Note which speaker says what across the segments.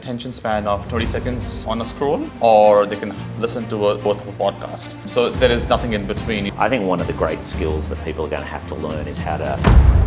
Speaker 1: attention span of 20 seconds on a scroll, or they can listen to both of a podcast. So there is nothing in between.
Speaker 2: I think one of the great skills that people are going to have to learn is how to...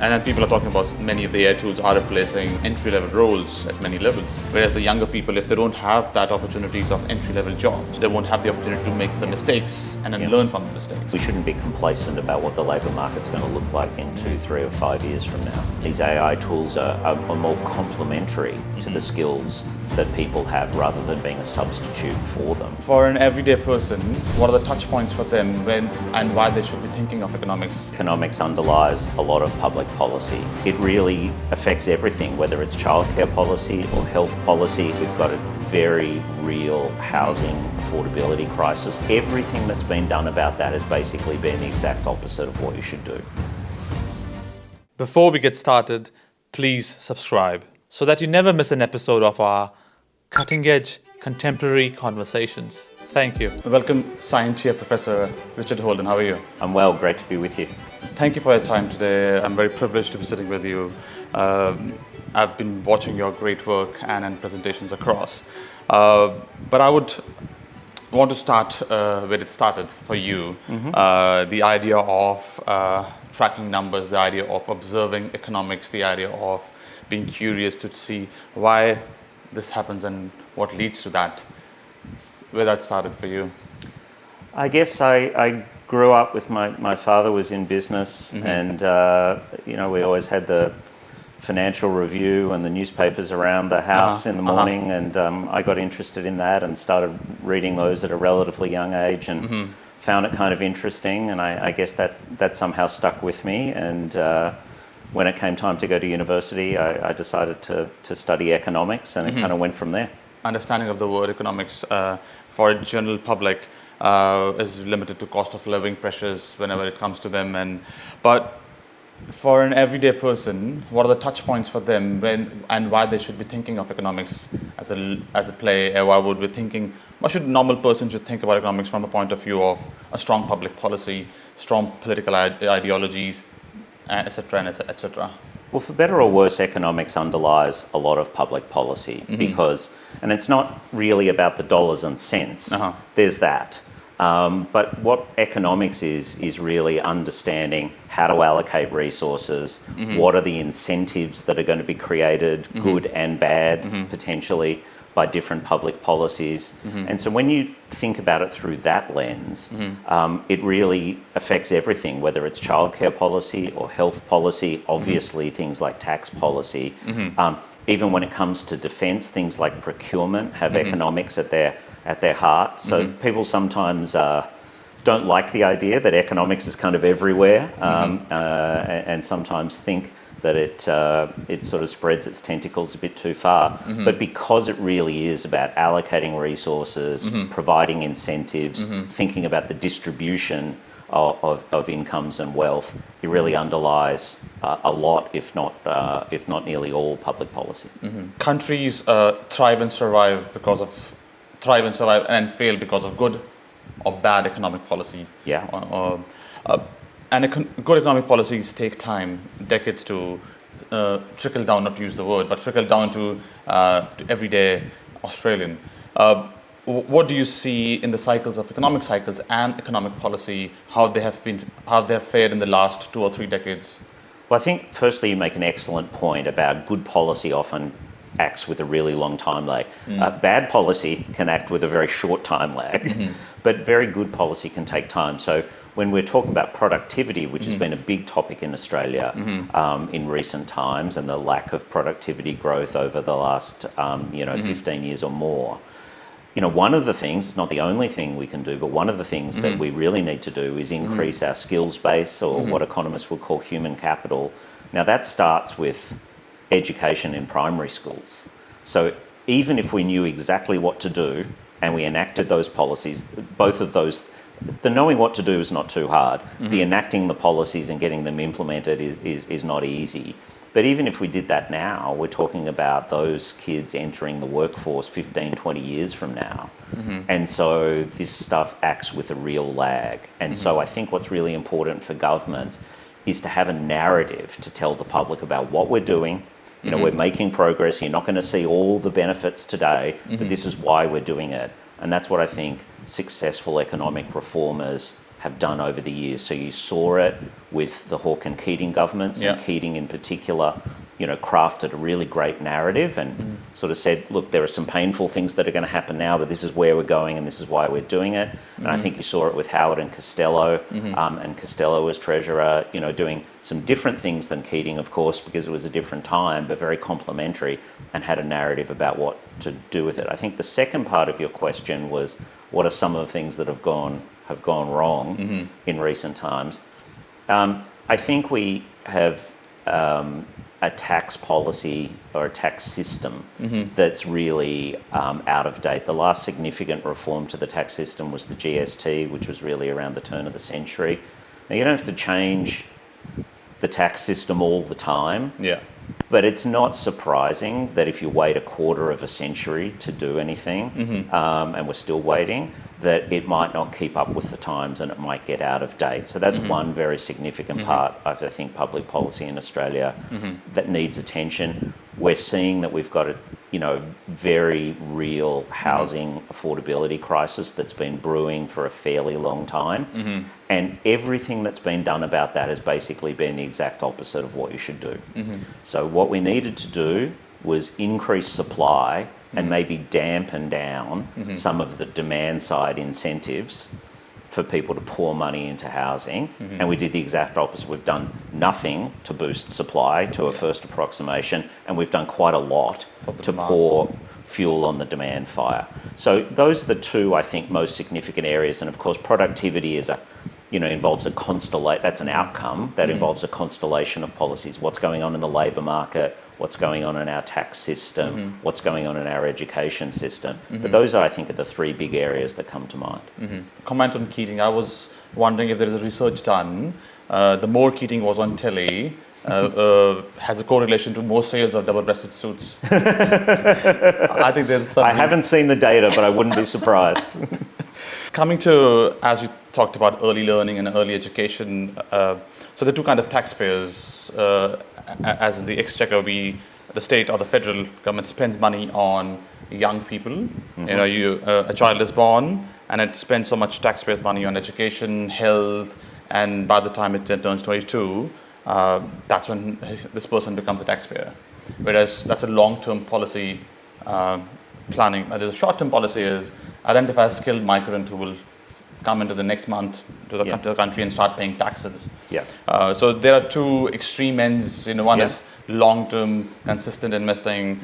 Speaker 1: And then people are talking about many of the AI tools are replacing entry-level roles at many levels. Whereas the younger people, if they don't have that opportunities of entry-level jobs, they won't have the opportunity to make the mistakes and then learn from the mistakes.
Speaker 2: We shouldn't be complacent about what the labour market's going to look like in 2, 3 or 5 years from now. These AI tools are more complementary to the skills that people have rather than being a substitute for them.
Speaker 1: For an everyday person, what are the touch points for them when and why they should be thinking of economics?
Speaker 2: Economics underlies a lot of public policy. It really affects everything, whether it's childcare policy or health policy. We've got a very real housing affordability crisis. Everything that's been done about that has basically been the exact opposite of what you should do.
Speaker 1: Before we get started, please subscribe so that you never miss an episode of our cutting-edge contemporary conversations. Thank you. Welcome, Scientia Professor Richard Holden. How are you?
Speaker 2: I'm well, great to be with you.
Speaker 1: Thank you for your time today. I'm very privileged to be sitting with you. I've been watching your great work and presentations across. But I would want to start where it started for you. The idea of tracking numbers, the idea of observing economics, the idea of being curious to see why this happens and what leads to that. Where that started for you?
Speaker 2: I guess I grew up with my father was in business, and we always had the financial review and the newspapers around the house in the morning, and I got interested in that and started reading those at a relatively young age and found it kind of interesting, and I guess that somehow stuck with me. And when it came time to go to university, I decided to study economics, and it kind of went from there.
Speaker 1: Understanding of the word economics for a general public is limited to cost of living pressures whenever it comes to them. But for an everyday person, what are the touch points for them when and why they should be thinking of economics as a play? Why should a normal person should think about economics from a point of view of a strong public policy, strong political ideologies, etc., etc.?
Speaker 2: Well, for better or worse, economics underlies a lot of public policy because, and it's not really about the dollars and cents, there's that. But what economics is really understanding how to allocate resources, what are the incentives that are going to be created, good and bad, potentially, by different public policies. And so when you think about it through that lens, it really affects everything, whether it's childcare policy or health policy, obviously things like tax policy. Even when it comes to defence, things like procurement have economics at their heart. So people sometimes don't like the idea that economics is kind of everywhere, and sometimes think that it sort of spreads its tentacles a bit too far. But because it really is about allocating resources, providing incentives, thinking about the distribution of incomes and wealth, it really underlies a lot, if not nearly all, public policy.
Speaker 1: Countries thrive and fail because of good or bad economic policy. And good economic policies take time, decades to trickle down, not to use the word, but trickle down to everyday Australian. What do you see in the cycles of economic cycles and economic policy, how they have fared in the last 2 or 3 decades?
Speaker 2: Well, I think firstly you make an excellent point about good policy often acts with a really long time lag. Bad policy can act with a very short time lag, but very good policy can take time. So when we're talking about productivity, which has been a big topic in Australia in recent times, and the lack of productivity growth over the last 15 years or more, one of the things, it's not the only thing we can do, but one of the things that we really need to do is increase our skills base, or what economists would call human capital. Now that starts with education in primary schools. So even if we knew exactly what to do and we enacted those policies, both of those, the knowing what to do is not too hard. The enacting the policies and getting them implemented is not easy. But even if we did that now, we're talking about those kids entering the workforce 15, 20 years from now. And so this stuff acts with a real lag. And so I think what's really important for governments is to have a narrative to tell the public about what we're doing You know, we're making progress. You're not going to see all the benefits today, but this is why we're doing it. And that's what I think successful economic reformers have done over the years. So you saw it with the Hawke and Keating governments, and Keating in particular, you know, crafted a really great narrative and sort of said, look, there are some painful things that are going to happen now, but this is where we're going and this is why we're doing it. And I think you saw it with Howard and Costello, and Costello as Treasurer, you know, doing some different things than Keating, of course, because it was a different time, but very complementary and had a narrative about what to do with it. I think the second part of your question was, what are some of the things that have gone wrong in recent times? I think we have a tax policy or a tax system that's really out of date. The last significant reform to the tax system was the GST, which was really around the turn of the century. Now, you don't have to change the tax system all the time, but it's not surprising that if you wait a quarter of a century to do anything, and we're still waiting, that it might not keep up with the times and it might get out of date. So that's one very significant part of, I think, public policy in Australia that needs attention. We're seeing that we've got a, you know, very real housing affordability crisis that's been brewing for a fairly long time. And everything that's been done about that has basically been the exact opposite of what you should do. So what we needed to do was increase supply and maybe dampen down some of the demand side incentives for people to pour money into housing. And we did the exact opposite. We've done nothing to boost supply to a first approximation, and we've done quite a lot to pour fuel on the demand fire. So those are the two, I think, most significant areas. And of course, productivity is involves a constellation. That's an outcome that involves a constellation of policies. What's going on in the labour market, what's going on in our tax system, what's going on in our education system. But those, I think, are the three big areas that come to mind.
Speaker 1: Comment on Keating. I was wondering if there is a research done. The more Keating was on telly, has a correlation to more sales of double-breasted suits. I think there's some.
Speaker 2: I haven't seen the data, but I wouldn't be surprised.
Speaker 1: Coming to, as we talked about, early learning and early education, so the two kind of taxpayers, as in the exchequer, the state or the federal government spends money on young people. A child is born and it spends so much taxpayers' money on education, health, and by the time it turns 22, that's when this person becomes a taxpayer. Whereas that's a long-term policy planning. The short-term policy is identify a skilled migrant who will come into the next month to the country and start paying taxes. So there are two extreme ends. One is long-term, consistent investing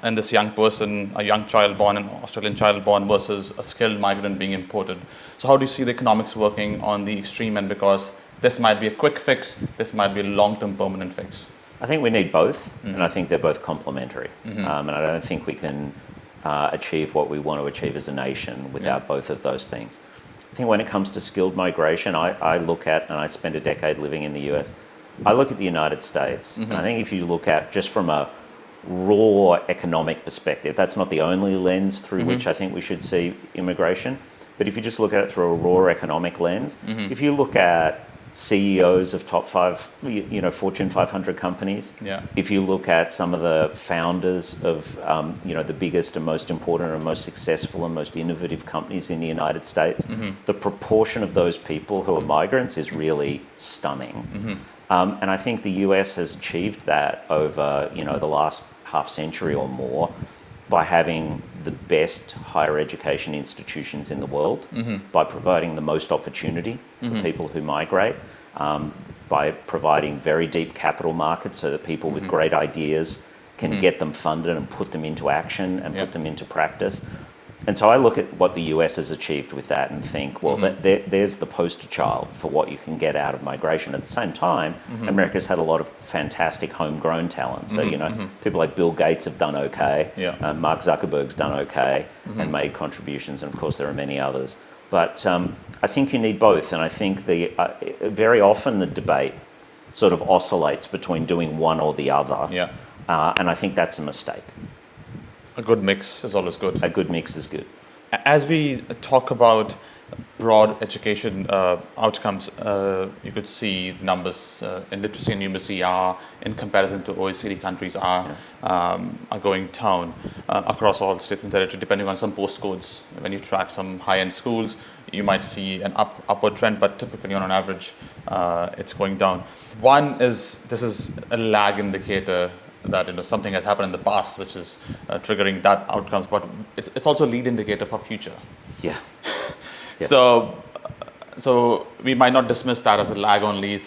Speaker 1: in this young person, a young child born, an Australian child born, versus a skilled migrant being imported. So how do you see the economics working on the extreme end? Because this might be a quick fix, this might be a long-term permanent fix.
Speaker 2: I think we need both, and I think they're both complementary. And I don't think we can achieve what we want to achieve as a nation without both of those things. I think when it comes to skilled migration, I look at, and I spent a decade living in the US, I look at the United States, and I think if you look at just from a raw economic perspective, that's not the only lens through which I think we should see immigration, but if you just look at it through a raw economic lens, if you look at CEOs of top 5, Fortune 500 companies. If you look at some of the founders of, the biggest and most important and most successful and most innovative companies in the United States, the proportion of those people who are migrants is really stunning. And I think the US has achieved that over, the last half century or more by having the best higher education institutions in the world, by providing the most opportunity for people who migrate, by providing very deep capital markets so that people with great ideas can get them funded and put them into action and put them into practice. And so I look at what the US has achieved with that and think, well, there's the poster child for what you can get out of migration. At the same time, America's had a lot of fantastic homegrown talent. So, people like Bill Gates have done okay. Mark Zuckerberg's done okay and made contributions. And of course, there are many others. But I think you need both. And I think very often the debate sort of oscillates between doing one or the other. And I think that's a mistake.
Speaker 1: A good mix is always good.
Speaker 2: A good mix is good.
Speaker 1: As we talk about broad education outcomes, you could see the numbers in literacy and numeracy are, in comparison to OECD countries, are going down across all states and territories, depending on some postcodes. When you track some high-end schools, you might see an upward trend, but typically on an average, it's going down. One is, this is a lag indicator that something has happened in the past, which is triggering that outcomes, but it's also a lead indicator for future.
Speaker 2: Yeah.
Speaker 1: So we might not dismiss that as a lag only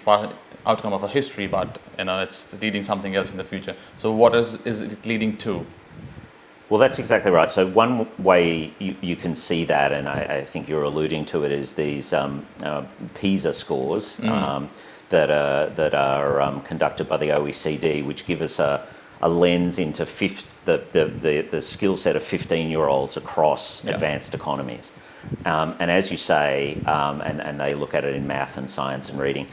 Speaker 1: outcome of a history, but it's leading something else in the future. So what is it leading to?
Speaker 2: Well, that's exactly right. So one way you can see that, and I think you're alluding to it, is these PISA scores that are conducted by the OECD, which give us a lens into the skill set of 15-year-olds across advanced economies. And as you say, and they look at it in math and science and reading,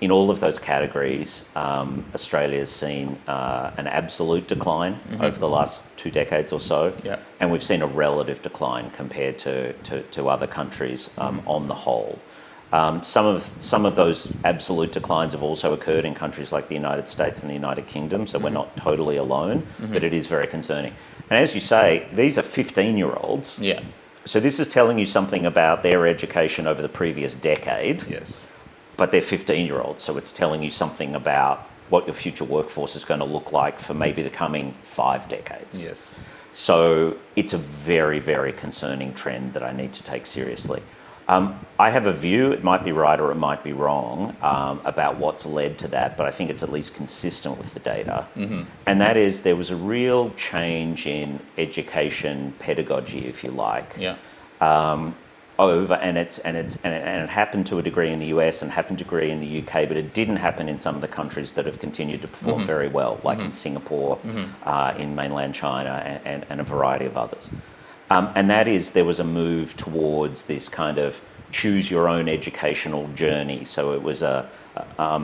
Speaker 2: in all of those categories, Australia's seen an absolute decline over the last 2 decades or so, and we've seen a relative decline compared to other countries on the whole. Some of those absolute declines have also occurred in countries like the United States and the United Kingdom, so we're not totally alone, but it is very concerning. And as you say, these are 15-year-olds.
Speaker 1: Yeah.
Speaker 2: So this is telling you something about their education over the previous decade.
Speaker 1: Yes.
Speaker 2: But they're 15-year-olds, so it's telling you something about what your future workforce is going to look like for maybe the coming 5 decades.
Speaker 1: Yes.
Speaker 2: So it's a very, very concerning trend that I need to take seriously. I have a view, it might be right or it might be wrong, about what's led to that, but I think it's at least consistent with the data. And that is, there was a real change in education pedagogy, if you like.
Speaker 1: Yeah.
Speaker 2: And it happened to a degree in the US and happened to a degree in the UK, but it didn't happen in some of the countries that have continued to perform very well, like in Singapore, in mainland China, and a variety of others. And that is, there was a move towards this kind of choose your own educational journey. So it was a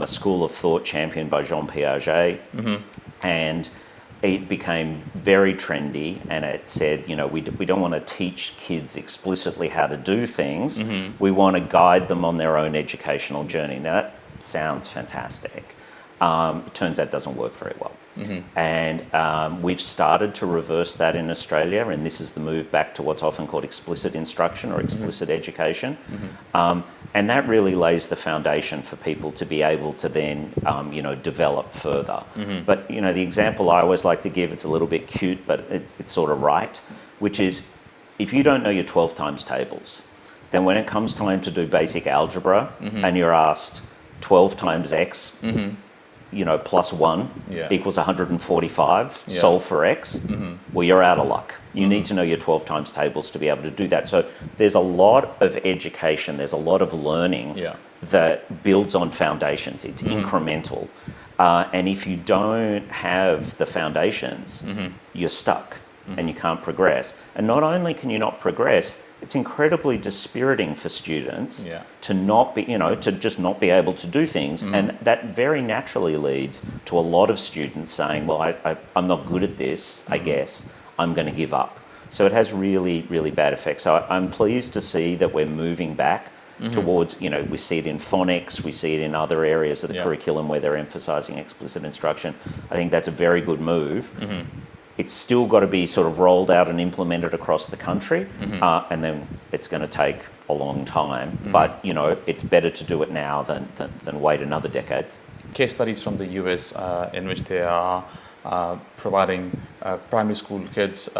Speaker 2: school of thought championed by Jean Piaget, and it became very trendy, and it said, we don't want to teach kids explicitly how to do things. We want to guide them on their own educational journey. Now, that sounds fantastic. It turns out it doesn't work very well. And we've started to reverse that in Australia, and this is the move back to what's often called explicit instruction or explicit education. And that really lays the foundation for people to be able to then, develop further. But, the example I always like to give, it's a little bit cute, but it's sort of right, which is, if you don't know your 12 times tables, then when it comes time to do basic algebra and you're asked 12 times x, plus 1 equals 145, solve for x, well, you're out of luck. You need to know your 12 times tables to be able to do that. So there's a lot of education, there's a lot of learning that builds on foundations. It's incremental. And if you don't have the foundations, you're stuck and you can't progress. And not only can you not progress, it's incredibly dispiriting for students to not be, to just not be able to do things. And that very naturally leads to a lot of students saying, well, I'm not good at this, I guess, I'm going to give up. So it has really, really bad effects. So I'm pleased to see that we're moving back towards, we see it in phonics, we see it in other areas of the curriculum where they're emphasising explicit instruction. I think that's a very good move. It's still got to be sort of rolled out and implemented across the country, and then it's going to take a long time. But, it's better to do it now than wait another decade.
Speaker 1: Case studies from the US in which they are providing primary school kids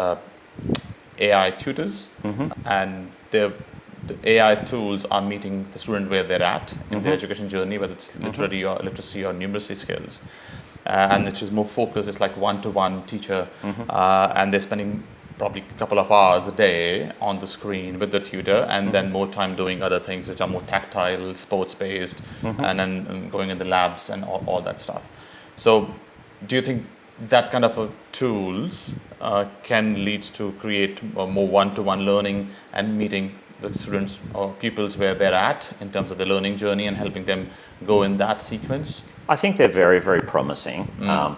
Speaker 1: AI tutors, and the AI tools are meeting the student where they're at in their education journey, whether it's literacy or numeracy skills. And which is more focused, it's like one-to-one teacher, and they're spending probably a couple of hours a day on the screen with the tutor, and then more time doing other things which are more tactile, sports-based, and then going in the labs and all that stuff. So do you think that kind of tools can lead to create more one-to-one learning and meeting the students or pupils where they're at in terms of the learning journey and helping them go in that sequence?
Speaker 2: I think they're very, very promising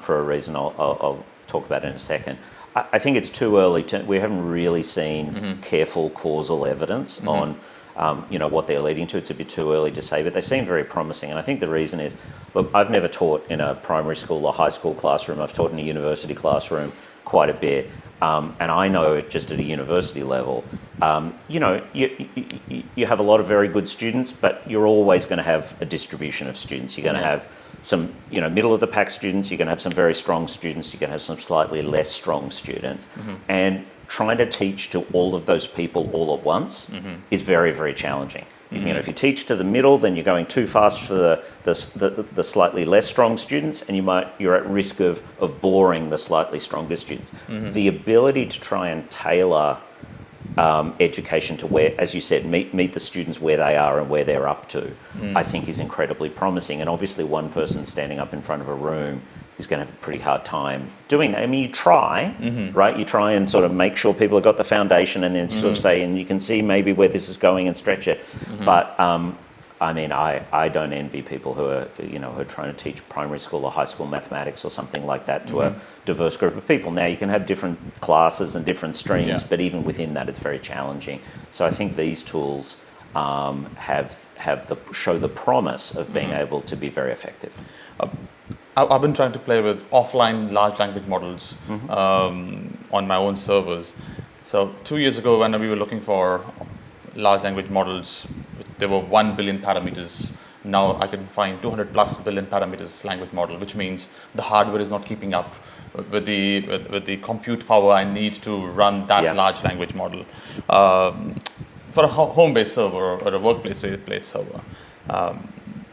Speaker 2: for a reason I'll talk about in a second. I think it's too early we haven't really seen careful causal evidence on what they're leading to. It's a bit too early to say, but they seem very promising. And I think the reason is, look, I've never taught in a primary school or high school classroom. I've taught in a university classroom quite a bit. And I know just at a university level, you have a lot of very good students, but you're always going to have a distribution of students. You're going to have some, middle of the pack students. You're going to have some very strong students. You're going to have some slightly less strong students. And trying to teach to all of those people all at once is very, very challenging. If you teach to the middle, then you're going too fast for the slightly less strong students, and you're at risk of boring the slightly stronger students. The ability to try and tailor education to where, as you said, meet the students where they are and where they're up to, I think is incredibly promising. And obviously one person standing up in front of a room is going to have a pretty hard time doing that. I mean, you try, right? You try and sort of make sure people have got the foundation, and then sort of say, and you can see maybe where this is going and stretch it. But I mean, I don't envy people who are, who are trying to teach primary school or high school mathematics or something like that to a diverse group of people. Now, you can have different classes and different streams, but even within that, it's very challenging. So I think these tools show the promise of being able to be very effective.
Speaker 1: I've been trying to play with offline large language models on my own servers. So 2 years ago, when we were looking for large language models, there were 1 billion parameters. Now I can find 200 plus billion parameters language model, which means the hardware is not keeping up with the compute power I need to run that large language model. For a home-based server or a workplace-based server,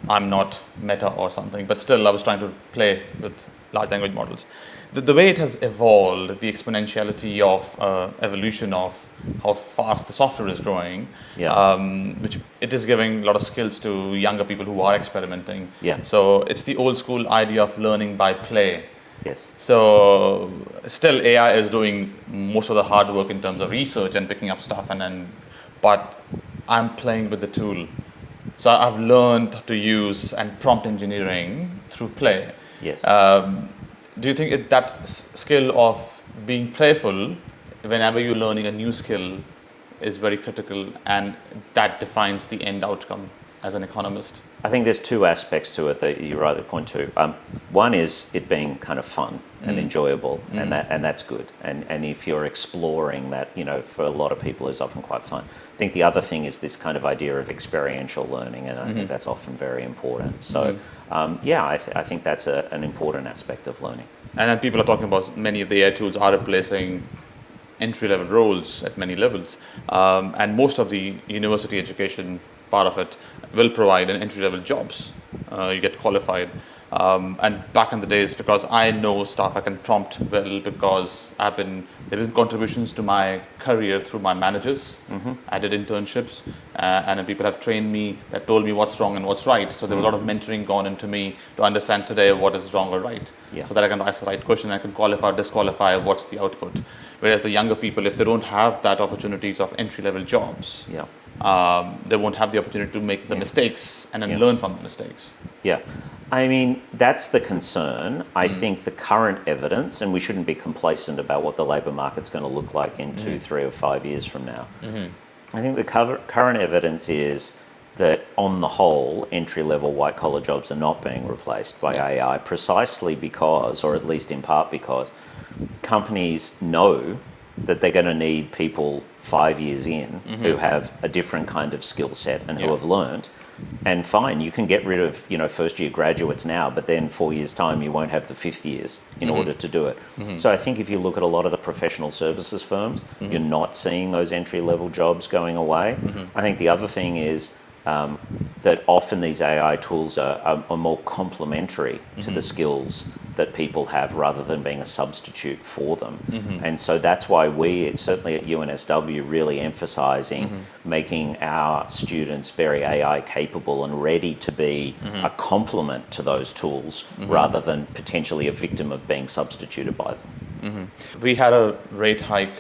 Speaker 1: I'm not Meta or something, but still I was trying to play with large language models. The way it has evolved, the exponentiality of evolution of how fast the software is growing, which it is giving a lot of skills to younger people who are experimenting. So it's the old school idea of learning by play. So still AI is doing most of the hard work in terms of research and picking up stuff, but I'm playing with the tool. So I've learned to use and prompt engineering through play. Do you think that skill of being playful whenever you're learning a new skill is very critical, and that defines the end outcome as an economist?
Speaker 2: I think there's two aspects to it that you rightly point to. One is it being kind of fun and enjoyable, and that's good. And if you're exploring that, for a lot of people is often quite fun. I think the other thing is this kind of idea of experiential learning, and I think that's often very important. So, I think that's an important aspect of learning.
Speaker 1: And then people are talking about many of the AI tools are replacing entry-level roles at many levels, and most of the university education part of it will provide an entry-level jobs. You get qualified. And back in the days, because I know stuff, I can prompt well because there have been contributions to my career through my managers. I did internships, and then people have trained me that told me what's wrong and what's right. So there was a lot of mentoring gone into me to understand today what is wrong or right. So that I can ask the right question, I can qualify or disqualify what's the output. Whereas the younger people, if they don't have that opportunities of entry-level jobs, they won't have the opportunity to make the mistakes and then learn from the mistakes.
Speaker 2: I mean, that's the concern. I think the current evidence, and we shouldn't be complacent about what the labour market's going to look like in 2, 3 or 5 years from now. I think the current evidence is that on the whole, entry-level white-collar jobs are not being replaced by AI, precisely because, or at least in part because, companies know that they're going to need people 5 years in who have a different kind of skill set and who have learned. And fine, you can get rid of first year graduates now, but then 4 years time you won't have the 5th years in order to do it. So I think if you look at a lot of the professional services firms, you're not seeing those entry level jobs going away. I think the other thing is that often these AI tools are more complementary to the skills that people have rather than being a substitute for them. And so that's why we, certainly at UNSW, really emphasising making our students very AI capable and ready to be a complement to those tools rather than potentially a victim of being substituted by them.
Speaker 1: We had a rate hike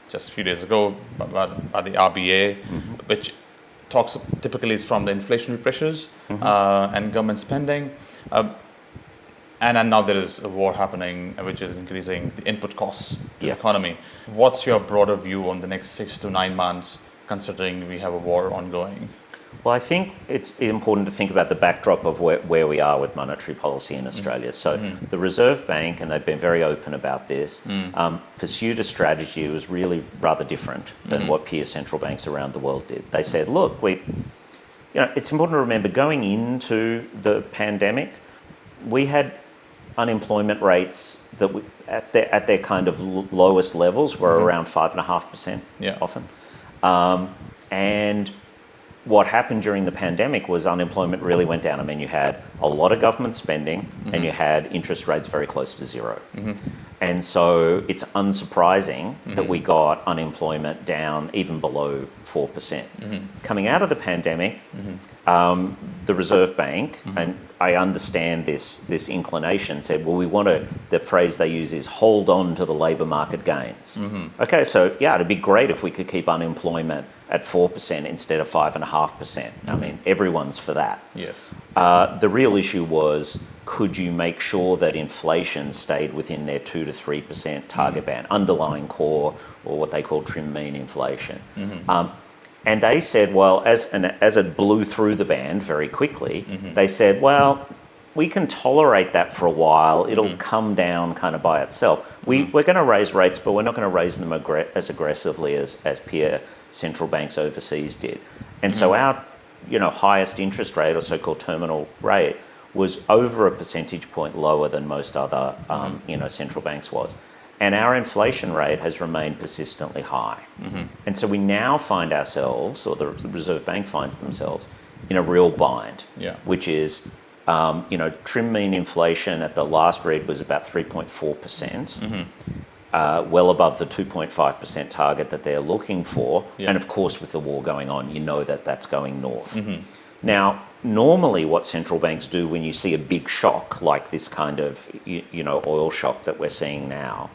Speaker 1: just a few days ago by the RBA, which talks typically is from the inflationary pressures and government spending. And now there is a war happening, which is increasing the input costs to the economy. What's your broader view on the next 6 to 9 months considering we have a war ongoing?
Speaker 2: Well, I think it's important to think about the backdrop of where we are with monetary policy in Australia. So the Reserve Bank, and they've been very open about this, pursued a strategy that was really rather different than what peer central banks around the world did. They said, look, it's important to remember going into the pandemic, we had unemployment rates that at their kind of lowest levels were around 5.5% often. And what happened during the pandemic was unemployment really went down. I mean, you had a lot of government spending and you had interest rates very close to zero. And so it's unsurprising that we got unemployment down even below 4%. Coming out of the pandemic, the Reserve Bank, and I understand this inclination, said, well, we want to, the phrase they use is hold on to the labour market gains. Okay, so yeah, it'd be great if we could keep unemployment at 4% instead of 5.5%. I mean, everyone's for that.
Speaker 1: Yes.
Speaker 2: The real issue was, could you make sure that inflation stayed within their 2 to 3% target band, underlying core, or what they call trim mean inflation? And they said, well, as it blew through the band very quickly, they said, well, we can tolerate that for a while. It'll come down kind of by itself. We're going to raise rates, but we're not going to raise them as aggressively as peer central banks overseas did. And so our highest interest rate, or so-called terminal rate, was over a percentage point lower than most other central banks was. And our inflation rate has remained persistently high. And so we now find ourselves, or the Reserve Bank finds themselves, in a real bind, which is, trim mean inflation at the last read was about 3.4%, well above the 2.5% target that they're looking for. And of course, with the war going on, you know that that's going north. Now, normally what central banks do when you see a big shock like this kind of oil shock that we're seeing now,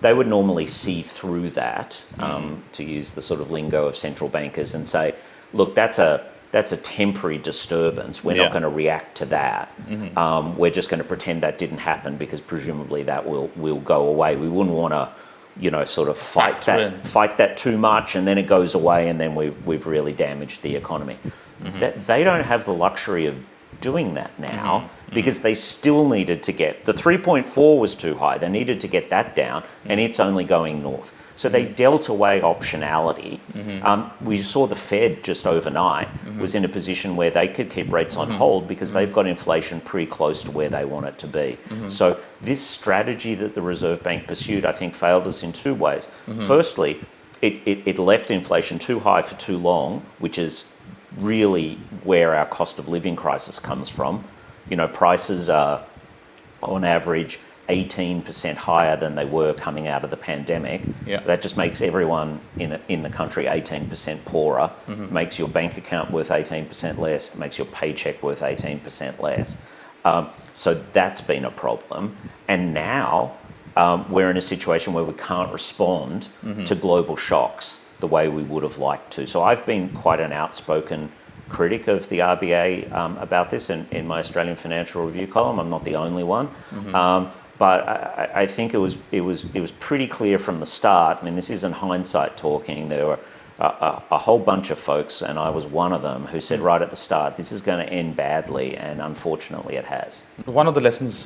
Speaker 2: they would normally see through that, to use the sort of lingo of central bankers, and say, look, that's a temporary disturbance. We're not going to react to that. We're just going to pretend that didn't happen because presumably that will go away. We wouldn't want to sort of fight that too much, and then it goes away, and then we've really damaged the economy. They don't have the luxury of doing that now because they still needed to get, the 3.4 was too high. They needed to get that down, and it's only going north. So they dealt away optionality. We saw the Fed just overnight was in a position where they could keep rates on hold because they've got inflation pretty close to where they want it to be. So this strategy that the Reserve Bank pursued, I think, failed us in two ways. Firstly, it left inflation too high for too long, which is really where our cost of living crisis comes from. Prices are on average 18% higher than they were coming out of the pandemic. That just makes everyone in the country 18% poorer, makes your bank account worth 18% less, makes your paycheck worth 18% less. So that's been a problem. And now we're in a situation where we can't respond to global shocks the way we would have liked to. So I've been quite an outspoken critic of the RBA about this in my Australian Financial Review column. I'm not the only one. But I think it was pretty clear from the start. I mean, this isn't hindsight talking. There were a whole bunch of folks, and I was one of them, who said right at the start, this is going to end badly, and unfortunately it has.
Speaker 1: One of the lessons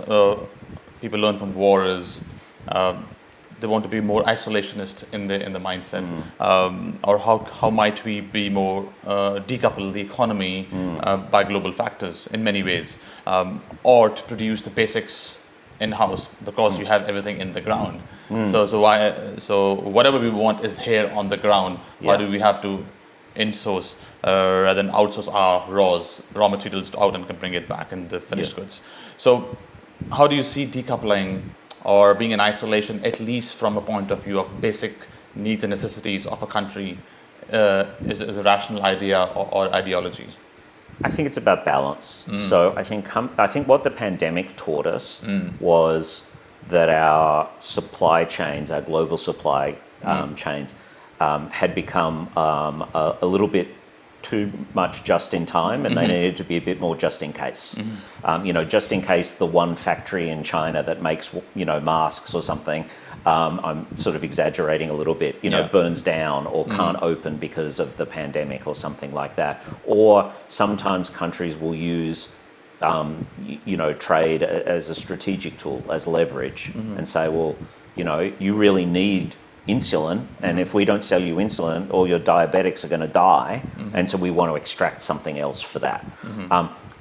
Speaker 1: people learn from war is they want to be more isolationist in the mindset, or how might we be more decouple the economy by global factors in many ways, or to produce the basics in-house because you have everything in the ground. So whatever we want is here on the ground. Why do we have to in-source rather than outsource our raw materials out and can bring it back in the finished goods? So how do you see decoupling or being in isolation, at least from a point of view of basic needs and necessities of a country, is a rational idea or ideology?
Speaker 2: I think it's about balance. So I think what the pandemic taught us was that our supply chains, our global supply chains, had become a little bit too much just in time, and they needed to be a bit more just in case. Just in case the one factory in China that makes masks or something, I'm sort of exaggerating a little bit, burns down or can't open because of the pandemic or something like that. Or sometimes countries will use trade as a strategic tool, as leverage, and say, well, you really need insulin, and if we don't sell you insulin, all your diabetics are going to die, and so we want to extract something else for that.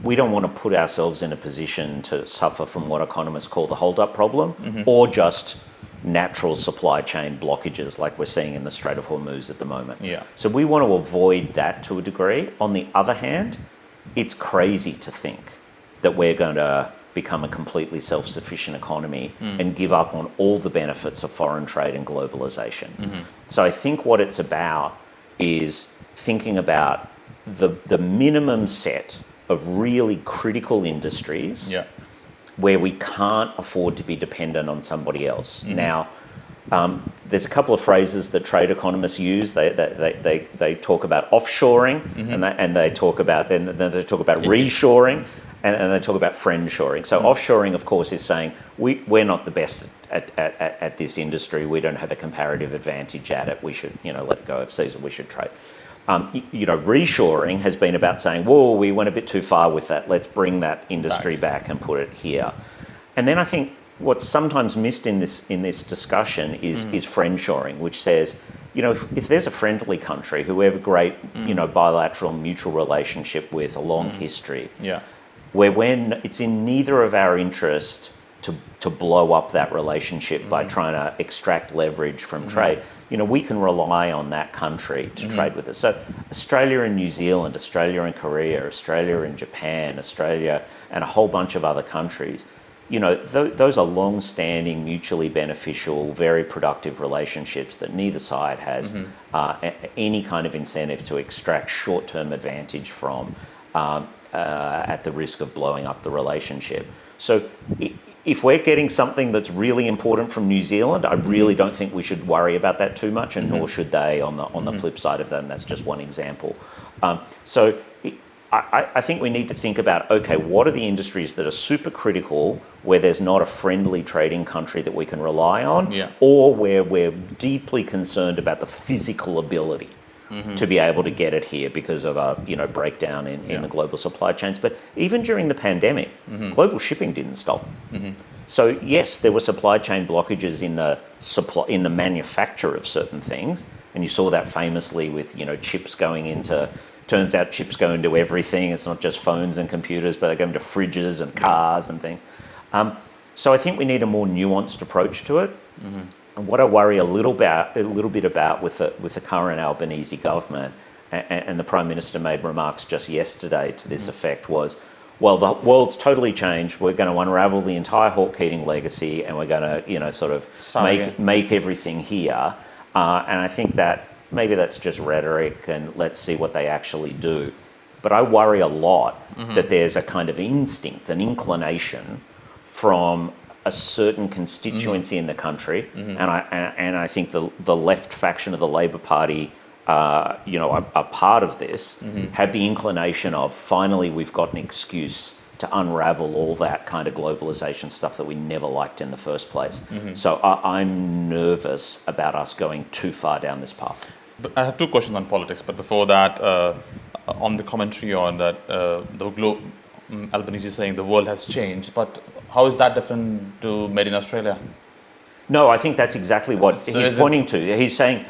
Speaker 2: We don't want to put ourselves in a position to suffer from what economists call the hold-up problem, or just natural supply chain blockages like we're seeing in the Strait of Hormuz at the moment. So we want to avoid that to a degree. On the other hand, it's crazy to think that we're going to become a completely self-sufficient economy and give up on all the benefits of foreign trade and globalization. So I think what it's about is thinking about the minimum set of really critical industries where we can't afford to be dependent on somebody else. Now, there's a couple of phrases that trade economists use. They talk about offshoring, and they talk about reshoring, and they talk about friendshoring. So offshoring, of course, is saying we're not the best at this industry. We don't have a comparative advantage at it. We should let it go overseas, or we should trade. Reshoring has been about saying, whoa, we went a bit too far with that. Let's bring that industry back and put it here. And then I think what's sometimes missed in this discussion is friendshoring, which says, if there's a friendly country who we have a great bilateral mutual relationship with, a long history, where when it's in neither of our interest to blow up that relationship by trying to extract leverage from trade, we can rely on that country to trade with us. So Australia and New Zealand, Australia and Korea, Australia and Japan, Australia and a whole bunch of other countries, those are long-standing, mutually beneficial, very productive relationships that neither side has any kind of incentive to extract short-term advantage from at the risk of blowing up the relationship. So if we're getting something that's really important from New Zealand, I really don't think we should worry about that too much, and nor should they on the flip side of that, and that's just one example. I think we need to think about, okay, what are the industries that are super critical where there's not a friendly trading country that we can rely on, or where we're deeply concerned about the physical ability to be able to get it here because of a breakdown in the global supply chains. But even during the pandemic, global shipping didn't stop. So yes, there were supply chain blockages in the manufacture of certain things, and you saw that famously with chips going into. Turns out chips go into everything. It's not just phones and computers, but they go into fridges and cars and things. So I think we need a more nuanced approach to it. And what I worry a little bit about with the current Albanese government, and the Prime Minister made remarks just yesterday to this effect, was, well, the world's totally changed. We're going to unravel the entire Hawke Keating legacy, and we're going to make everything here. And I think that maybe that's just rhetoric, and let's see what they actually do. But I worry a lot that there's a kind of instinct, an inclination from a certain constituency in the country, and I think the left faction of the Labor Party, are part of this, have the inclination of finally we've got an excuse to unravel all that kind of globalization stuff that we never liked in the first place. So I'm nervous about us going too far down this path.
Speaker 1: But I have two questions on politics, but before that, on the commentary on that, Albanese is saying the world has changed, but how is that different to Made in Australia?
Speaker 2: No, I think that's exactly what he's pointing to. He's saying,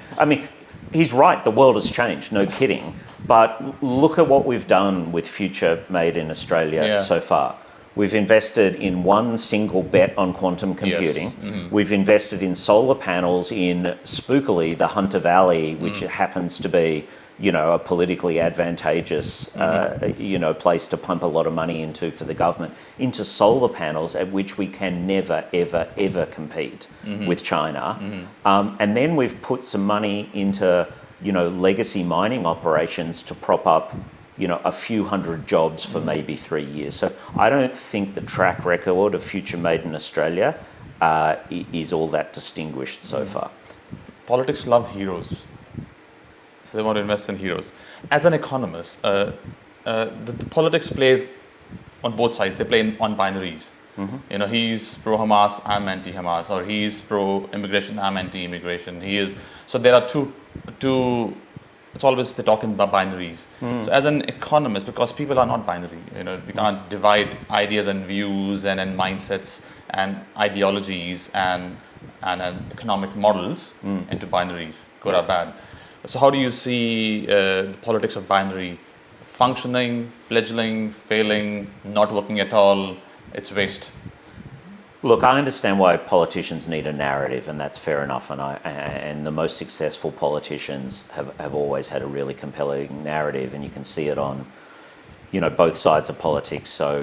Speaker 2: he's right, the world has changed, no kidding. But look at what we've done with Future Made in Australia so far. We've invested in one single bet on quantum computing. We've invested in solar panels in, spookily, the Hunter Valley, which happens to be, a politically advantageous, place to pump a lot of money into for the government, into solar panels at which we can never, ever, ever compete with China. And then we've put some money into, legacy mining operations to prop up a few hundred jobs for maybe 3 years. So I don't think the track record of Future Made in Australia is all that distinguished so far.
Speaker 1: Politics love heroes. So they want to invest in heroes. As an economist, the politics plays on both sides. They play on binaries. You know, he's pro-Hamas, I'm anti-Hamas, or he's pro-immigration, I'm anti-immigration. So there are two. It's always they're talking about binaries. So as an economist, because people are not binary, you know, they can't divide ideas and views and mindsets and ideologies and economic models into binaries, good or bad. So how do you see the politics of binary functioning, fledgling, failing, not working at all? It's waste.
Speaker 2: Look, I understand why politicians need a narrative, and that's fair enough. And the most successful politicians have always had a really compelling narrative, and you can see it on, you know, both sides of politics. So,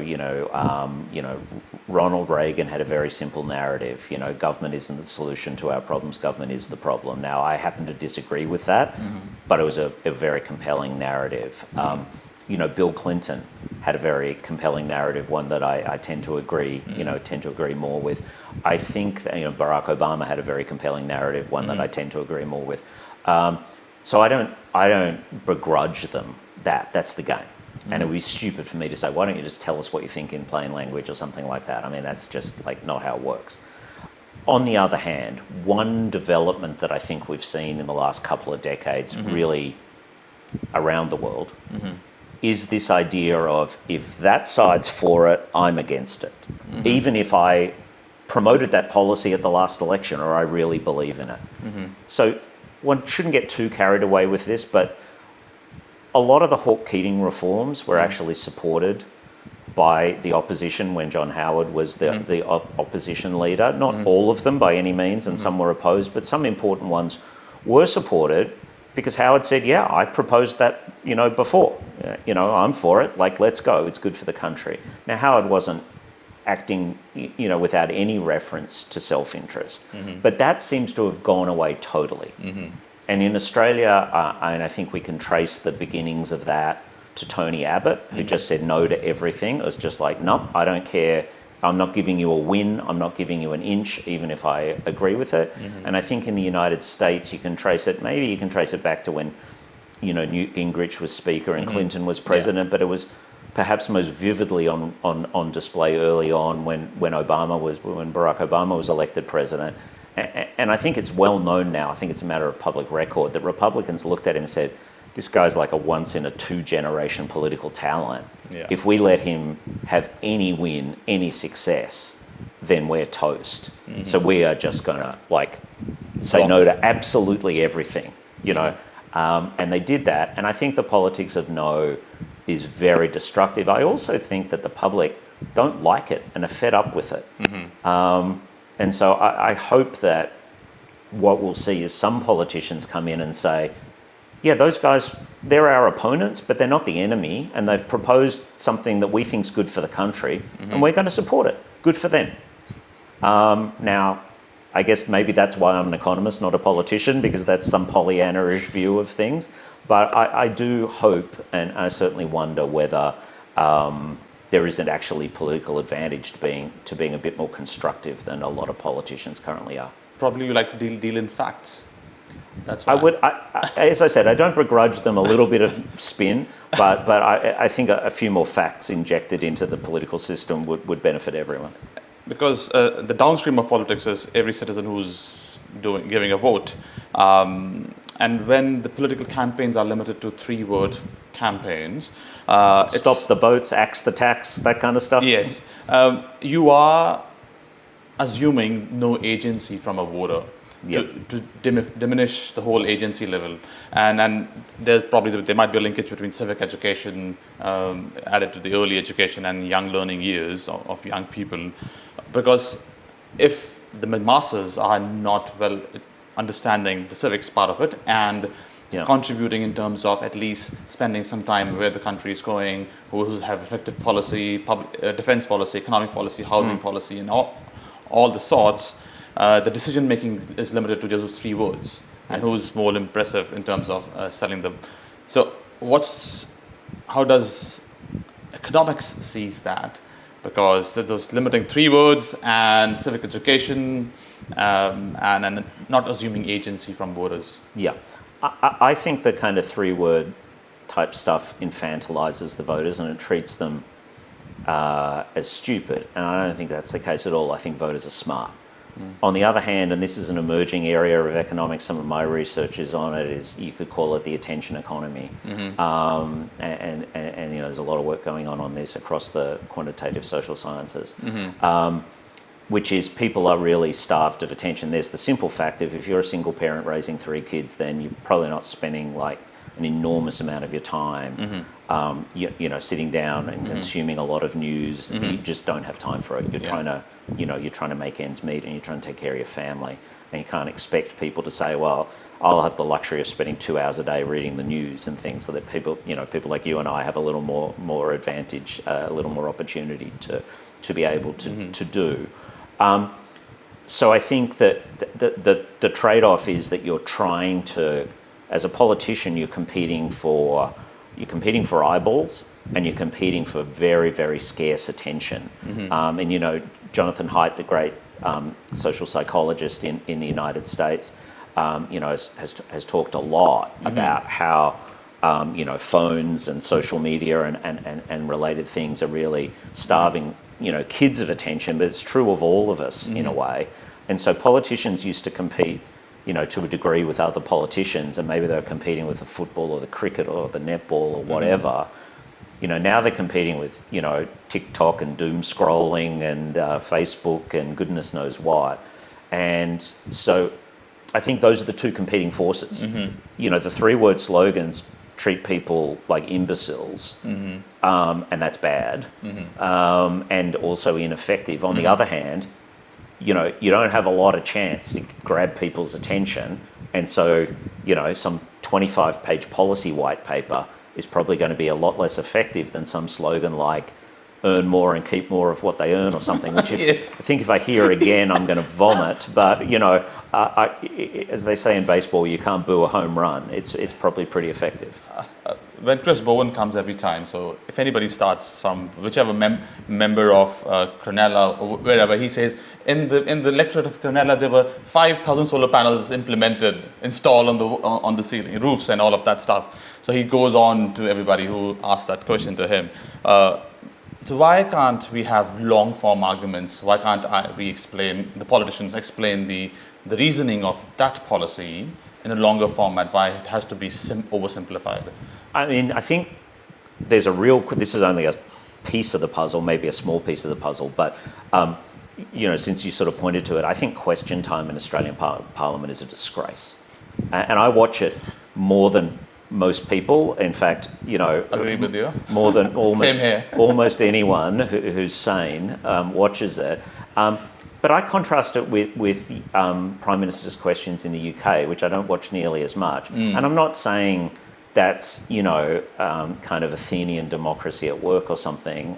Speaker 2: Ronald Reagan had a very simple narrative. You know, government isn't the solution to our problems. Government is the problem. Now, I happen to disagree with that, but it was a very compelling narrative. Bill Clinton had a very compelling narrative, one that I tend to agree, more with. I think that, Barack Obama had a very compelling narrative, one that I tend to agree more with. So I don't begrudge them that. That's the game. And it would be stupid for me to say, why don't you just tell us what you think in plain language or something like that? I mean, that's just like not how it works. On the other hand, one development that I think we've seen in the last couple of decades really around the world is this idea of, if that side's for it, I'm against it. Even if I promoted that policy at the last election or I really believe in it. So one shouldn't get too carried away with this, but a lot of the Hawke-Keating reforms were actually supported by the opposition when John Howard was the opposition leader. Not all of them by any means, and some were opposed, but some important ones were supported because Howard said, yeah, I proposed that, before. I'm for it, like, let's go, it's good for the country. Now, Howard wasn't acting, without any reference to self-interest, but that seems to have gone away totally. And in Australia, and I think we can trace the beginnings of that to Tony Abbott, who just said no to everything. It was just like, no, I don't care. I'm not giving you a win. I'm not giving you an inch, even if I agree with it. And I think in the United States, you can trace it back to when, Newt Gingrich was Speaker and Clinton was President, but it was perhaps most vividly on display early on when Barack Obama was elected President. And I think it's well known now, I think it's a matter of public record, that Republicans looked at him and said, this guy's like a once-in-a-two-generation political talent. Yeah. If we let him have any win, any success, then we're toast. So we are just going to, say no to absolutely everything, And they did that. And I think the politics of no is very destructive. I also think that the public don't like it and are fed up with it. And so I hope that what we'll see is some politicians come in and say, yeah, those guys, they're our opponents, but they're not the enemy, and they've proposed something that we think is good for the country, and we're going to support it. Good for them. Now, I guess maybe that's why I'm an economist, not a politician, because that's some Pollyanna-ish view of things. But I do hope, and I certainly wonder whether there isn't actually political advantage to being a bit more constructive than a lot of politicians currently are.
Speaker 1: Probably you like to deal in facts. That's
Speaker 2: why. As I said, I don't begrudge them a little bit of spin, but I think a few more facts injected into the political system would benefit everyone.
Speaker 1: Because the downstream of politics is every citizen who's giving a vote. And when the political campaigns are limited to 3-word campaigns...
Speaker 2: Stop the boats, axe the tax, that kind of stuff?
Speaker 1: Yes. You are assuming no agency from a voter to diminish the whole agency level. And there might be a linkage between civic education added to the early education and young learning years of young people. Because if the masses are not well understanding the civics part of it and contributing in terms of at least spending some time where the country is going, who have effective policy, defense policy, economic policy, housing policy, and all the sorts, the decision making is limited to just those 3 words. And who's more impressive in terms of selling them. So how does economics sees that? Because those limiting 3 words and civic education and not assuming agency from voters.
Speaker 2: Yeah. I think the kind of three-word type stuff infantilizes the voters and it treats them as stupid. And I don't think that's the case at all. I think voters are smart. On the other hand, and this is an emerging area of economics, some of my research is on it, is you could call it the attention economy. And there's a lot of work going on this across the quantitative social sciences, which is people are really starved of attention. There's the simple fact of if you're a single parent raising 3 kids, then you're probably not spending like an enormous amount of your time, sitting down and consuming a lot of news. You just don't have time for it. You're trying to make ends meet and you're trying to take care of your family. And you can't expect people to say, well, I'll have the luxury of spending 2 hours a day reading the news and things, so that people like you and I have a little more advantage, a little more opportunity to be able to do. So I think that the trade-off is that you're trying to, as a politician, you're competing for eyeballs and you're competing for very, very scarce attention. And Jonathan Haidt, the great social psychologist in the United States, has talked a lot about how phones and social media and related things are really starving kids of attention, but it's true of all of us in a way. And so politicians used to compete to a degree with other politicians, and maybe they were competing with the football or the cricket or the netball or whatever. Now they're competing with, TikTok and doom scrolling and Facebook and goodness knows what. And so I think those are the two competing forces. The three-word slogans treat people like imbeciles, and that's bad, and also ineffective. On the other hand, you don't have a lot of chance to grab people's attention. And so, some 25-page policy white paper is probably going to be a lot less effective than some slogan like earn more and keep more of what they earn or something, which I think if I hear again, I'm going to vomit. But, as they say in baseball, you can't boo a home run. It's probably pretty effective.
Speaker 1: When Chris Bowen comes every time, so if anybody starts whichever member of Cronulla or wherever, he says, in the electorate of Cronulla, there were 5,000 solar panels installed on the ceiling, roofs and all of that stuff. So he goes on to everybody who asks that question to him. So why can't we have long-form arguments? Why can't the politicians explain the reasoning of that policy in a longer format? Why it has to be oversimplified?
Speaker 2: I mean, I think there's this is only a piece of the puzzle, maybe a small piece of the puzzle, but since you sort of pointed to it, I think question time in Australian Parliament is a disgrace. And I watch it more than most people. In fact,
Speaker 1: agree with you.
Speaker 2: More than
Speaker 1: Same here.
Speaker 2: almost anyone who's sane watches it. But I contrast it with Prime Minister's questions in the UK, which I don't watch nearly as much. And I'm not saying that's kind of Athenian democracy at work or something,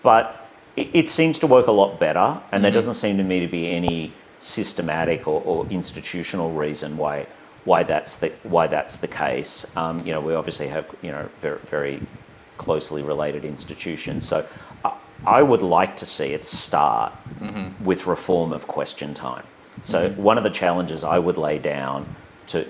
Speaker 2: but it seems to work a lot better, and there doesn't seem to me to be any systematic or institutional reason why that's the case. We obviously have very, very closely related institutions. So I would like to see it start with reform of question time. So one of the challenges I would lay down to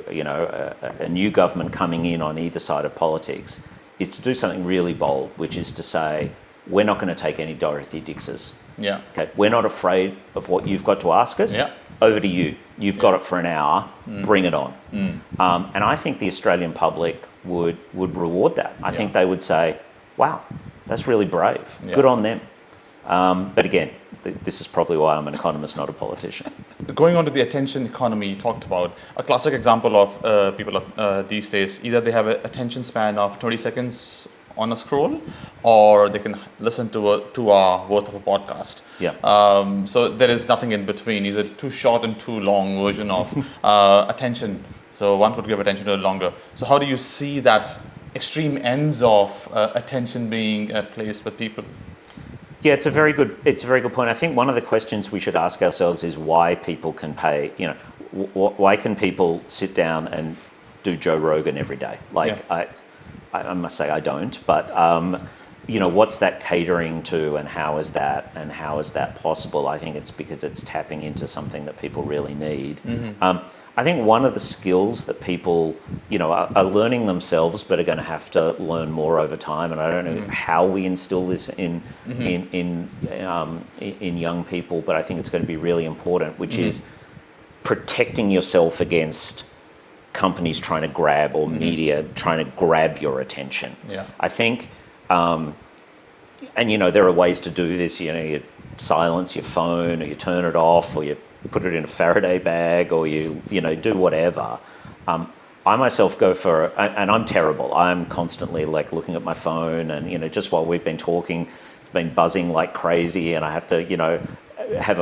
Speaker 2: a new government coming in on either side of politics is to do something really bold, which is to say, we're not going to take any Dorothy Dixes.
Speaker 1: Yeah.
Speaker 2: Okay. We're not afraid of what you've got to ask us.
Speaker 1: Yeah.
Speaker 2: Over to you. You've got it for an hour. Bring it on. And I think the Australian public would reward that. I think they would say, wow, that's really brave.
Speaker 1: Yeah.
Speaker 2: Good on them. But again, this is probably why I'm an economist, not a politician.
Speaker 1: Going on to the attention economy, you talked about a classic example of people these days. Either they have an attention span of 20 seconds on a scroll, or they can listen to a 2-hour worth of a podcast.
Speaker 2: Yeah.
Speaker 1: So there is nothing in between. Either too short and too long version of attention. So one could give attention to it longer. So how do you see that extreme ends of attention being placed with people?
Speaker 2: Yeah, it's a very good point. I think one of the questions we should ask ourselves is why people can pay. Why can people sit down and do Joe Rogan every day? I must say I don't, but what's that catering to, and how is that possible? I think it's because it's tapping into something that people really need. I think one of the skills that people, are learning themselves, but are going to have to learn more over time. And I don't know how we instill this in young people, but I think it's going to be really important, which is protecting yourself against companies trying to grab or media trying to grab your attention.
Speaker 1: Yeah.
Speaker 2: I think, and there are ways to do this. You silence your phone, or you turn it off, or you put it in a Faraday bag, or you do whatever. I myself go for, and I'm terrible. I'm constantly like looking at my phone, and just while we've been talking, it's been buzzing like crazy, and I have to have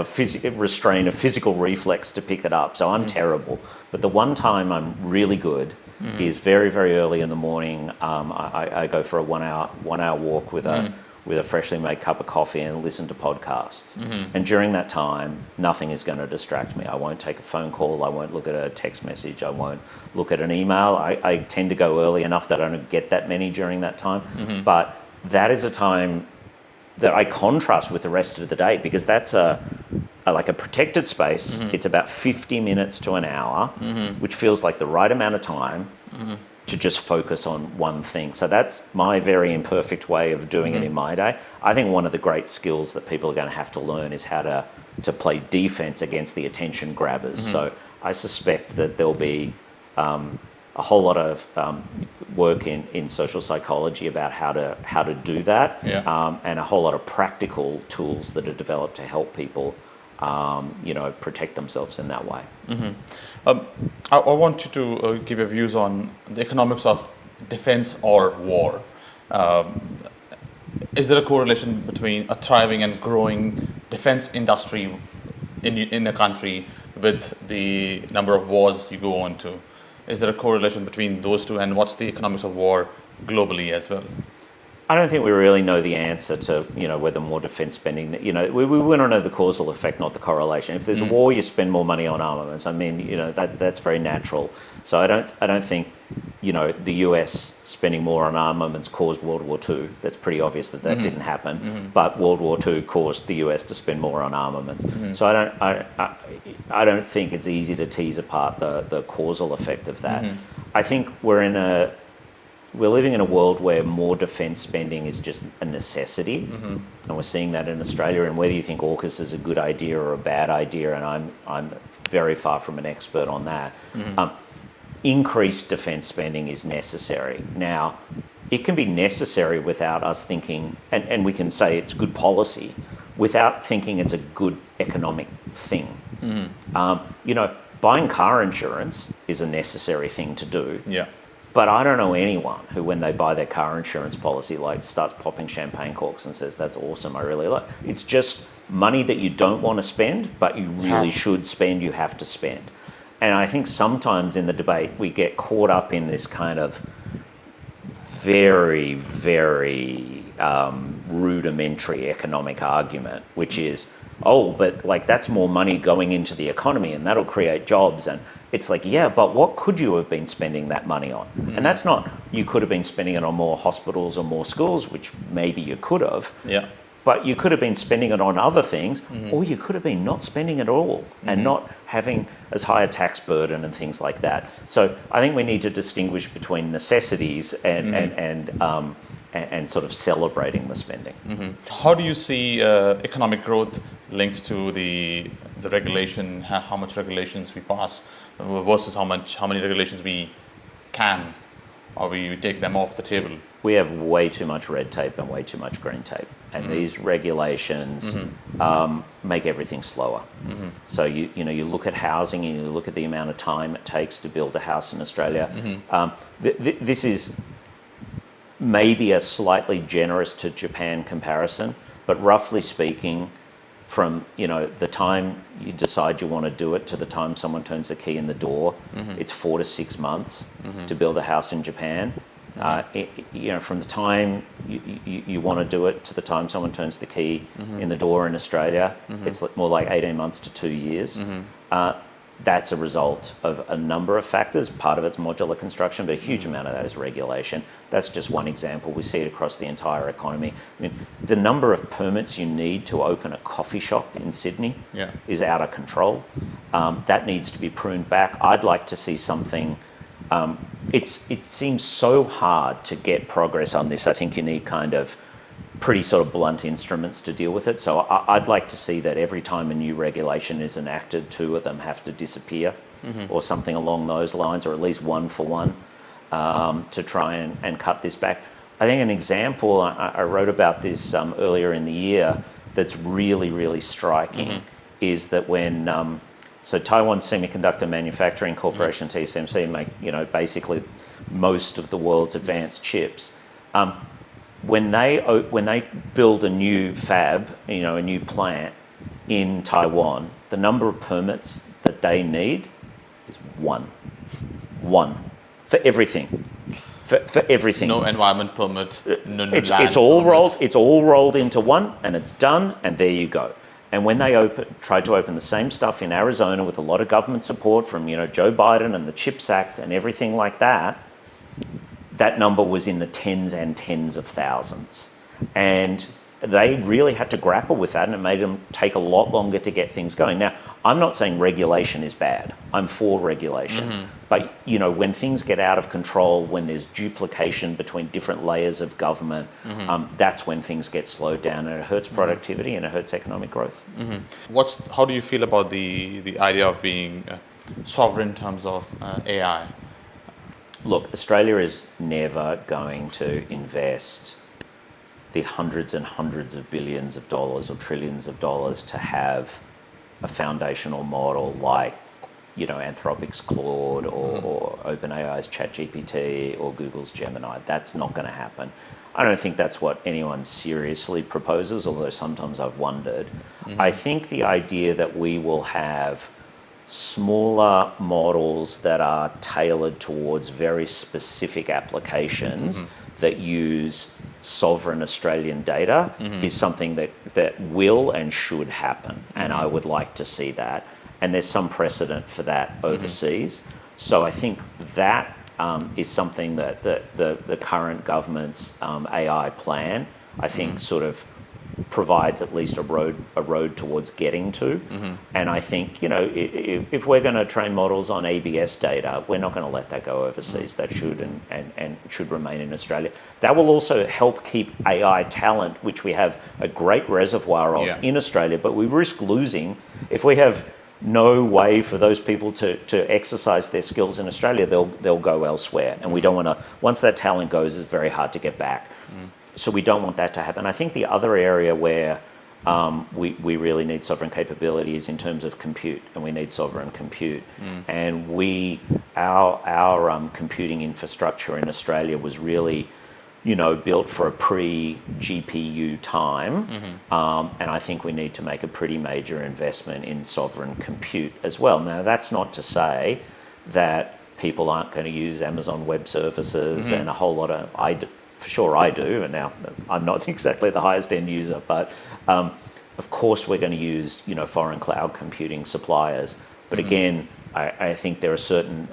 Speaker 2: restrain a physical reflex to pick it up. So I'm terrible. But the one time I'm really good is very, very early in the morning. I go for a one hour walk with a freshly made cup of coffee and listen to podcasts. And during that time, nothing is going to distract me. I won't take a phone call. I won't look at a text message. I won't look at an email. I tend to go early enough that I don't get that many during that time. But that is a time that I contrast with the rest of the day, because that's like a protected space. It's about 50 minutes to an hour, which feels like the right amount of time to just focus on one thing. So that's my very imperfect way of doing it in my day. I think one of the great skills that people are going to have to learn is how to play defense against the attention grabbers. So I suspect that there'll be a whole lot of work in social psychology about how to do that, and a whole lot of practical tools that are developed to help people protect themselves in that way.
Speaker 1: I want you to give your views on the economics of defense or war. Is there a correlation between a thriving and growing defense industry in a country with the number of wars you go on to? Is there a correlation between those two, and what's the economics of war globally as well?
Speaker 2: I don't think we really know the answer to whether more defence spending. We want to know the causal effect, not the correlation. If there's a war, you spend more money on armaments. I mean, that's very natural. So I don't think the US spending more on armaments caused World War II. That's pretty obvious that didn't happen. But World War II caused the US to spend more on armaments. So I don't think it's easy to tease apart the causal effect of that. I think we're living in a world where more defence spending is just a necessity, and we're seeing that in Australia. And whether you think AUKUS is a good idea or a bad idea, and I'm very far from an expert on that, increased defence spending is necessary. Now, it can be necessary without us thinking, and we can say it's good policy, without thinking it's a good economic thing. Buying car insurance is a necessary thing to do.
Speaker 1: Yeah.
Speaker 2: But I don't know anyone who, when they buy their car insurance policy, starts popping champagne corks and says, "That's awesome, I really like." It's just money that you don't want to spend, but you really should spend. You have to spend. And I think sometimes in the debate we get caught up in this kind of very, very rudimentary economic argument, which is, but that's more money going into the economy, and that'll create jobs. And it's like, yeah, but what could you have been spending that money on? And that's not, you could have been spending it on more hospitals or more schools, which maybe you could have.
Speaker 1: Yeah.
Speaker 2: But you could have been spending it on other things, or you could have been not spending it at all and not having as high a tax burden and things like that. So I think we need to distinguish between necessities and sort of celebrating the spending.
Speaker 1: How do you see economic growth linked to the regulation, how much regulations we pass versus how many regulations we can, or we take them off the table?
Speaker 2: We have way too much red tape and way too much green tape, and these regulations make everything slower. So you look at housing, and you look at the amount of time it takes to build a house in Australia. This is maybe a slightly generous to Japan comparison, but roughly speaking, from the time you decide you want to do it to the time someone turns the key in the door, it's 4 to 6 months to build a house in Japan. From the time you want to do it to the time someone turns the key in the door in Australia, it's more like 18 months to 2 years. that's a result of a number of factors. Part of it's modular construction, but a huge amount of that is regulation. That's just one example. We see it across the entire economy. I mean, the number of permits you need to open a coffee shop in Sydney is out of control. That needs to be pruned back. I'd like to see something. It seems so hard to get progress on this. I think you need kind of pretty sort of blunt instruments to deal with it. So I'd like to see that every time a new regulation is enacted, 2 of them have to disappear or something along those lines, or at least 1 for 1 to try and cut this back. I think an example, I wrote about this earlier in the year, that's really, really striking is that when, so Taiwan Semiconductor Manufacturing Corporation, TSMC, make, basically most of the world's advanced chips. When they build a new fab, a new plant in Taiwan, the number of permits that they need is 1 for everything. For everything.
Speaker 1: No environment permit. No
Speaker 2: it's
Speaker 1: land
Speaker 2: all
Speaker 1: permit.
Speaker 2: rolled. It's all rolled into one, and it's done. And there you go. And when they tried to open the same stuff in Arizona with a lot of government support from Joe Biden and the CHIPS Act and everything like that, that number was in the tens and tens of thousands. And they really had to grapple with that, and it made them take a lot longer to get things going. Now, I'm not saying regulation is bad. I'm for regulation. But, when things get out of control, when there's duplication between different layers of government, that's when things get slowed down, and it hurts productivity and it hurts economic growth.
Speaker 1: How do you feel about the idea of being sovereign in terms of AI?
Speaker 2: Look, Australia is never going to invest the hundreds and hundreds of billions of dollars or trillions of dollars to have a foundational model like, Anthropic's Claude or OpenAI's ChatGPT or Google's Gemini. That's not going to happen. I don't think that's what anyone seriously proposes, although sometimes I've wondered. I think the idea that we will have smaller models that are tailored towards very specific applications that use sovereign Australian data is something that will and should happen, and I would like to see that. And there's some precedent for that overseas. So I think that is something that the current government's AI plan, I think, sort of provides at least a road towards getting to. And I think, if we're going to train models on ABS data, we're not going to let that go overseas. That should and should remain in Australia. That will also help keep AI talent, which we have a great reservoir of in Australia, but we risk losing if we have no way for those people to exercise their skills in Australia. They'll go elsewhere, and we don't want to. Once that talent goes, it's very hard to get back. So we don't want that to happen. I think the other area where we really need sovereign capability is in terms of compute, and we need sovereign compute. And our computing infrastructure in Australia was really, built for a pre-GPU time. And I think we need to make a pretty major investment in sovereign compute as well. Now, that's not to say that people aren't going to use Amazon Web Services and a whole lot of... For sure I do, and now I'm not exactly the highest end user, but of course we're going to use foreign cloud computing suppliers. But again, I think there are certain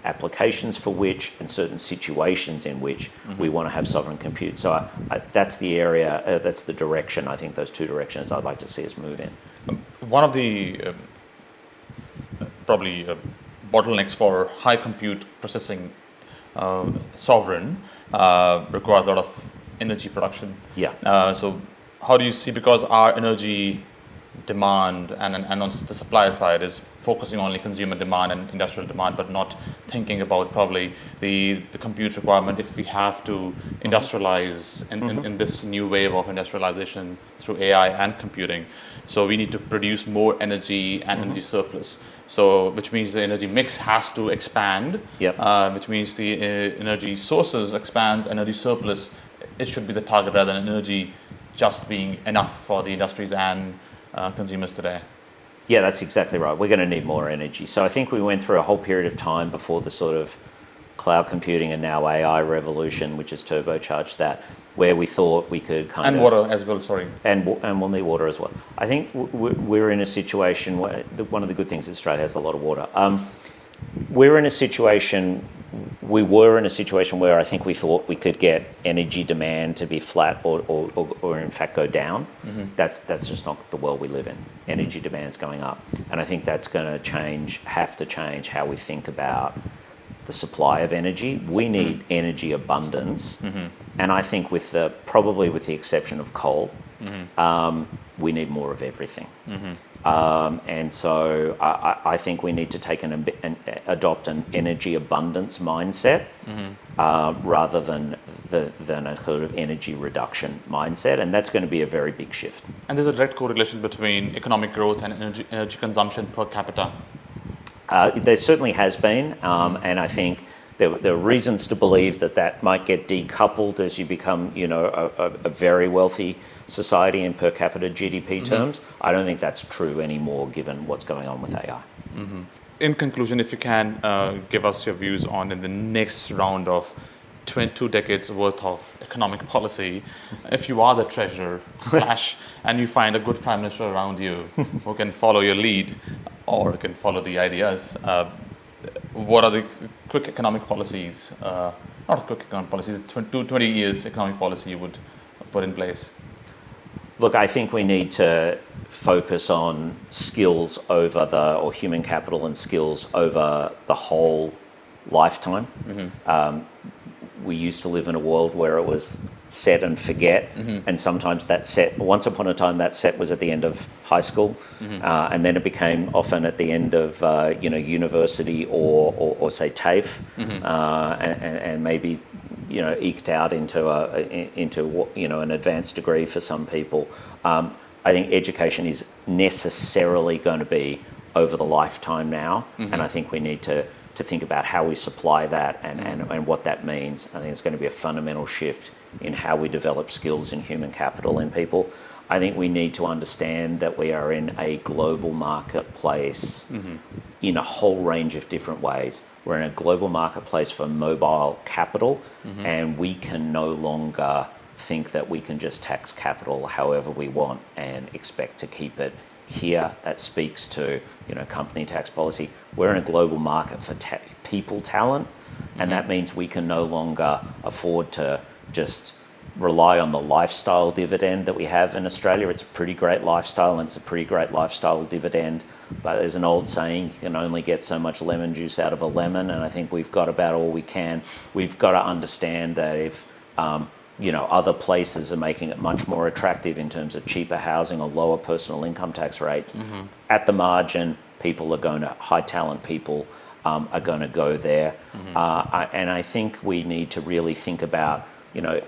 Speaker 2: applications for which and certain situations in which we want to have sovereign compute. So that's the area, that's the direction, I think those 2 directions I'd like to see us move in.
Speaker 1: One of the probably bottlenecks for high compute processing sovereign requires a lot of energy production. So how do you see, because our energy demand and on the supply side is focusing only consumer demand and industrial demand, but not thinking about probably the compute requirement if we have to industrialize in this new wave of industrialization through AI and computing. So we need to produce more energy and energy surplus. So which means the energy mix has to expand, which means the energy sources expand, energy surplus, it should be the target rather than energy just being enough for the industries and consumers today.
Speaker 2: Yeah, that's exactly right. We're going to need more energy. So I think we went through a whole period of time before the sort of cloud computing and now AI revolution, which has turbocharged that, where we thought we could kind
Speaker 1: And
Speaker 2: of...
Speaker 1: water as well, sorry.
Speaker 2: And we'll need water as well. I think we're in a situation where one of the good things is Australia has a lot of water. We were in a situation where I think we thought we could get energy demand to be flat or in fact go down. Mm-hmm. That's just not the world we live in. Energy demand's going up. And I think that's going to have to change how we think about the supply of energy. We need energy abundance. Mm-hmm. And I think probably with the exception of coal, we need more of everything. Mm-hmm. And so I think we need to take adopt an energy abundance mindset rather than a sort of energy reduction mindset, and that's going to be a very big shift.
Speaker 1: And there's a direct correlation between economic growth and energy consumption per capita.
Speaker 2: There certainly has been, and I think there are reasons to believe that might get decoupled as you become, a very wealthy society in per capita GDP terms. I don't think that's true anymore, given what's going on with AI.
Speaker 1: Mm-hmm. In conclusion, if you can give us your views on in the next round of 2 decades worth of economic policy, if you are the treasurer and you find a good prime minister around you who can follow your lead or can follow the ideas, what are the quick economic policies, not quick economic policies, 20 years economic policy you would put in place?
Speaker 2: Look, I think we need to focus on skills or human capital and skills over the whole lifetime. Mm-hmm. We used to live in a world where it was set and forget, and sometimes once upon a time that set was at the end of high school, and then it became often at the end of university or say TAFE, and maybe eked out into an advanced degree for some people. I think education is necessarily going to be over the lifetime now, and I think we need to think about how we supply that and what that means. I think it's going to be a fundamental shift in how we develop skills and human capital in people. I think we need to understand that we are in a global marketplace in a whole range of different ways. We're in a global marketplace for mobile capital, and we can no longer think that we can just tax capital however we want and expect to keep it here. That speaks to company tax policy. We're in a global market for people talent, and that means we can no longer afford to just rely on the lifestyle dividend that we have in Australia. It's a pretty great lifestyle, and it's a pretty great lifestyle dividend, but there's an old saying, you can only get so much lemon juice out of a lemon, and I think we've got about all we can. We've got to understand that if other places are making it much more attractive in terms of cheaper housing or lower personal income tax rates, at the margin, high talent people are going to go there. And I think we need to really think about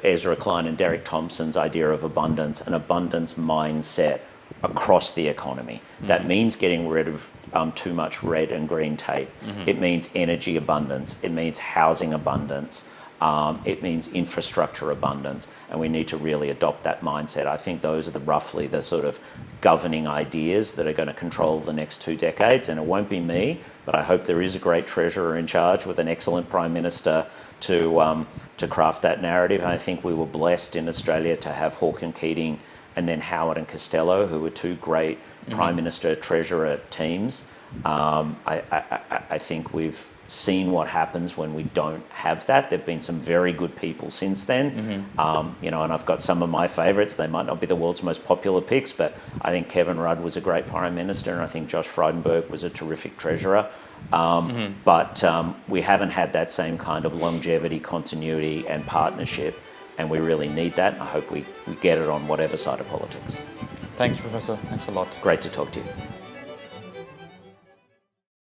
Speaker 2: Ezra Klein and Derek Thompson's idea of abundance, an abundance mindset across the economy. That means getting rid of too much red and green tape. It means energy abundance. It means housing abundance. It means infrastructure abundance, and we need to really adopt that mindset. I think those are roughly the sort of governing ideas that are going to control the next 2 decades, and it won't be me, but I hope there is a great treasurer in charge with an excellent prime minister to craft that narrative. And I think we were blessed in Australia to have Hawke and Keating and then Howard and Costello, who were 2 great prime minister treasurer teams. I think we've seen what happens when we don't have that. There've been some very good people since then, and I've got some of my favourites. They might not be the world's most popular picks, but I think Kevin Rudd was a great prime minister, and I think Josh Frydenberg was a terrific treasurer. But we haven't had that same kind of longevity, continuity, and partnership, and we really need that. I hope we get it on whatever side of politics.
Speaker 1: Thank you, Professor. Thanks a lot.
Speaker 2: Great to talk to you.